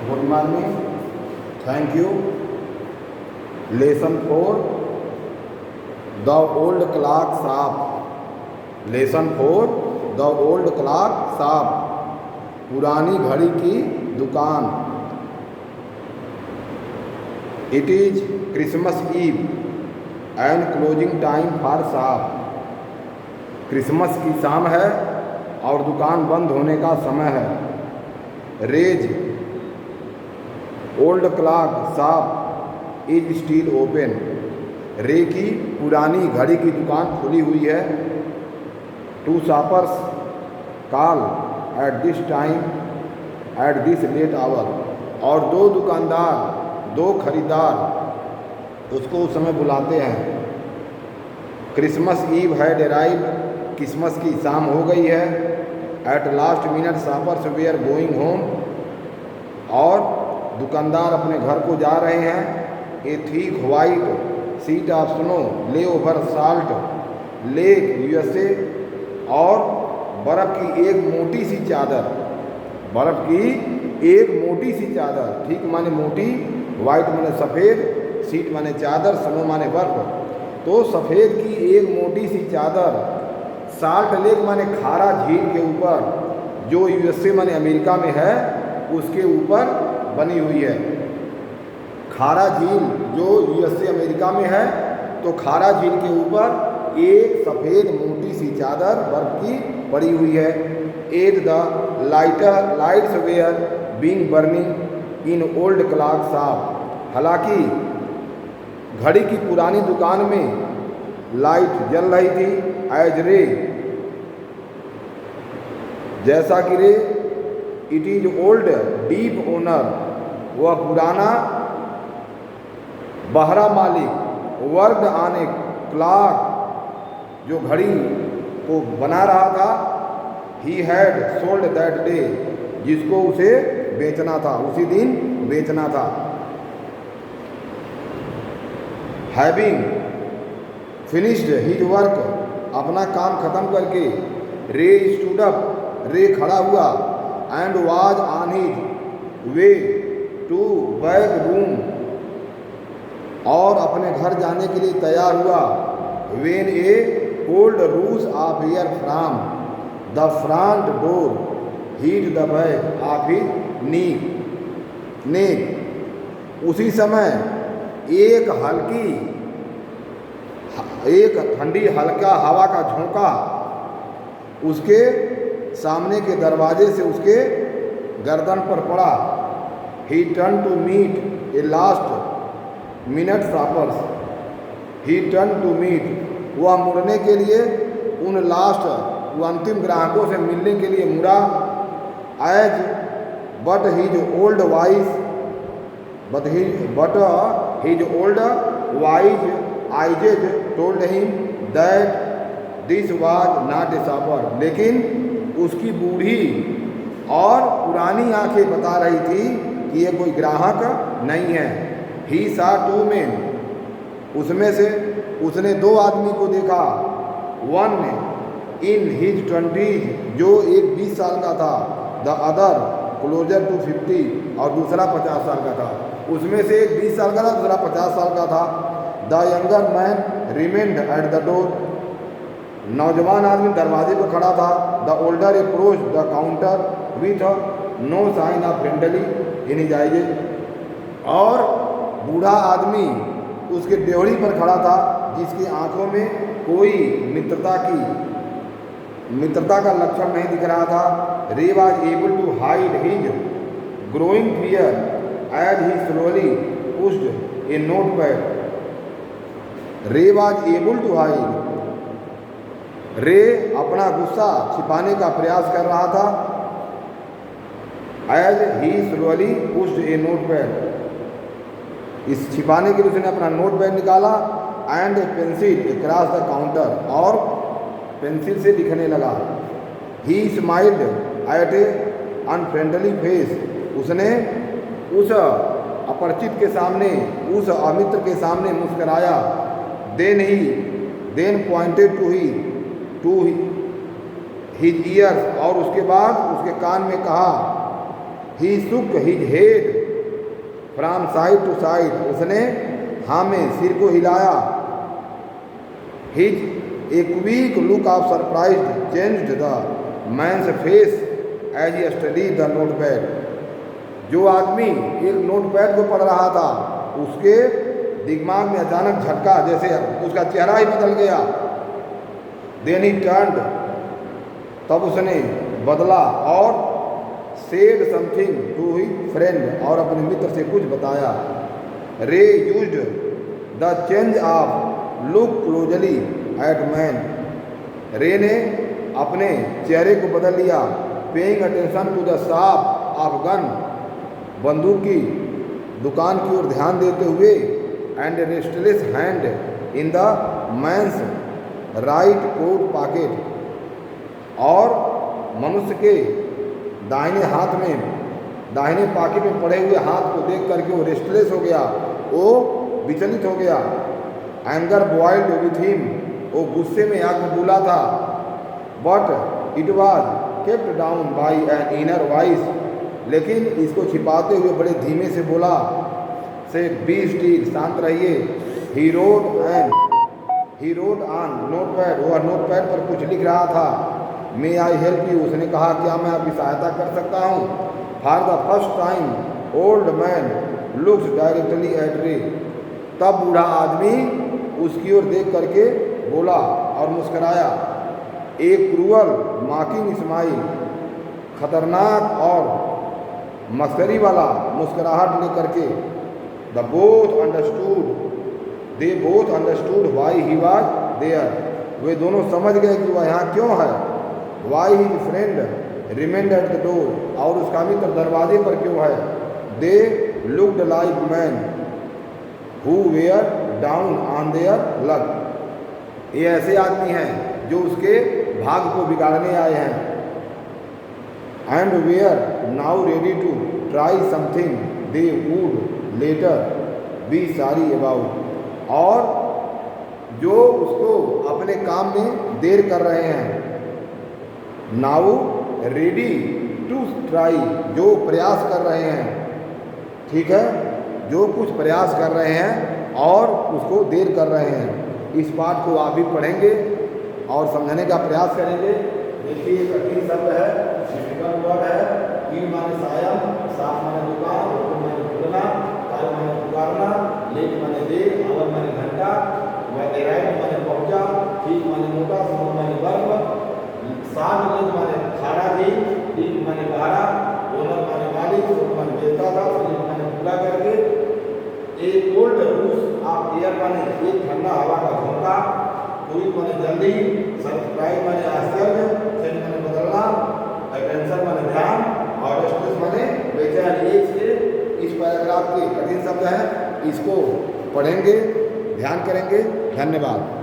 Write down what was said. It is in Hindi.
Good morning, thank you. Lesson 4 the old clock shop. Lesson 4 the old clock shop, पुरानी घड़ी की दुकान। It is Christmas Eve and closing time for shop. क्रिसमस की शाम है और दुकान बंद होने का समय है। Ray's old clock shop is still open. Ray की पुरानी घड़ी की दुकान खुली हुई है। Two shoppers call at this time at this late hour. और दो दुकानदार, दो खरीदार उसको उस समय बुलाते हैं। Christmas Eve had arrived. Christmas की शाम हो गई है। At last minute shoppers were going home. और दुकानदार अपने घर को जा रहे हैं। A thick white sheet of snow lay over Salt Lake USA. और बर्फ़ की एक मोटी सी चादर, बर्फ़ की एक मोटी सी चादर, ठीक माने मोटी, वाइट माने सफ़ेद, शीट माने चादर, स्नो माने बर्फ़। तो सफ़ेद की एक मोटी सी चादर साल्ट लेक माने खारा झील के ऊपर, जो यूएसए माने अमेरिका में है, उसके ऊपर बनी हुई है। खारा झील जो यूएसए अमेरिका में है, तो खारा झील के ऊपर एक सफ़ेद मोटी सी चादर बर्फ़ की पड़ी हुई है। At the lights were being burning in old clock shop. हालांकि घड़ी की पुरानी दुकान में लाइट जल रही थी। एज रे, जैसा कि रे, it is old deep owner, वह पुराना बहरा मालिक, वर्कड ऑन ए क्लॉक, जो घड़ी को बना रहा था। He had sold that day, जिसको उसे बेचना था, उसी दिन बेचना था। हैविंग फिनिश्ड हिज वर्क, अपना काम खत्म करके, रे स्टूड अप, रे खड़ा हुआ। And was on his way to back room, और अपने घर जाने के लिए तैयार हुआ। When a cold rush of air from the front door hit the back of his neck. उसी समय एक ठंडी हल्का हवा का झोंका उसके सामने के दरवाजे से उसके गर्दन पर पड़ा। He turn to meet a last minute shoppers. He turn to meet, वह मुड़ने के लिए उन वो अंतिम ग्राहकों से मिलने के लिए मुड़ा। As but his old wise eyes told him that this was not a shopper. लेकिन उसकी बूढ़ी और पुरानी आंखें बता रही थी कि ये कोई ग्राहक नहीं है। ही सा टू मैन, उसमें से उसने दो आदमी को देखा। वन इन हिज 20s, जो एक 20 साल का था। द अदर क्लोजर टू 50, और दूसरा 50 साल का था। उसमें से एक 20 साल का था, दूसरा 50 साल का था। The younger man remained at the door, नौजवान आदमी दरवाजे पर खड़ा था। The older approach the counter with no sign of friendly in his eyes, और बूढ़ा आदमी उसके डेहड़ी पर खड़ा था, जिसकी आंखों में कोई मित्रता का लक्षण नहीं दिख रहा था। Ray was able to hide his growing fear as he slowly pushed a notepad. Ray was able to hide, Ray अपना गुस्सा छिपाने का प्रयास कर रहा था। As he slowly pushed a notepad, इस छिपाने के लिए उसने अपना नोटपैड निकाला। And a pencil across the counter, और पेंसिल से लिखने लगा। He smiled at a unfriendly face, उसने उस अपरिचित के सामने, उस अमित्र के सामने मुस्कराया। Then pointed to his ears, और उसके बाद उसके कान में कहा। He shook his head from side to side, उसने हाँ में सिर को हिलाया। His a quick look of surprise changed the man's face as he study the note pad. जो आदमी एक नोट पैड को पढ़ रहा था, उसके दिमाग में अचानक झटका, जैसे उसका चेहरा ही बदल गया। देन ही टर्न्ड, तब उसने बदला और said something to his friend, और अपने मित्र से कुछ बताया। Ray used the change of look closely at man. Ray ने अपने चेहरे को बदल लिया। Paying attention to the shop of gun, बंदूक की दुकान की ओर ध्यान देते हुए। And restless hand in the man's right coat pocket, और मनुष्य के दाहिने हाथ में, दाहिने पॉकेट में पड़े हुए हाथ को देख करके वो रेस्टलेस हो गया, वो विचलित हो गया। एंगर बॉइल्ड विथ हिम, वो गुस्से में आग बुला था। But it was kept down by an inner voice, लेकिन इसको छिपाते हुए बड़े धीमे से बोला, से बी स्टिल, शांत रहिए। ही रोड ऑन नोटपैड, वह नोटपैड पर कुछ लिख रहा था। मे आई हेल्प यू, उसने कहा क्या मैं आपकी सहायता कर सकता हूँ। For the first time old man looks directly at रे, तब बूढ़ा आदमी उसकी ओर देख करके बोला और मुस्कराया। एक क्रूअल मार्किंग स्माइल, खतरनाक और मस्करी वाला मुस्कुराहट लेकर के। The both understood, they both understood why he was there, वे दोनों समझ गए कि वह यहाँ क्यों है। Why his friend remained at the door, और उसका मित्र दरवाजे पर क्यों है। They looked like man who were down on their luck, ये ऐसे आदमी हैं जो उसके भाग को बिगाड़ने आए हैं। And were now ready to try something they would later be sorry about, और जो उसको अपने काम में देर कर रहे हैं। नाउ रेडी टू ट्राई, जो प्रयास कर रहे हैं, ठीक है, जो कुछ प्रयास कर रहे हैं और उसको देर कर रहे हैं। इस पाठ को आप भी पढ़ेंगे और समझने का प्रयास करेंगे। देखिए कठिन शब्द है, डिफिकल्ट वर्ड है। कील माने साया, साफ माने दुकान, हुकुम माने खुलना, काल माने पुकारना, लेट माने देर, आवर माने घंटा, राइट माने पहुंचा, ठीक माने मोटा, समझ माने बर्फ, साग माने खाड़ा घी, ठीक माने बारा, ओनर माने मालिक, सोट माने बेचता था, फिर माने पूरा करके। एक कोल्ड रूस आप एयर माने एक ठंडा हवा का झोंका, पूरी माने जल्दी, सरप्राइज माने आश्चर्य, चेंज माने बदलना, अटेंशन माने ध्यान, और रेस्टलेस माने बेचैन। एक से इस पैराग्राफ के कठिन शब्द हैं, इसको पढ़ेंगे, ध्यान करेंगे। धन्यवाद।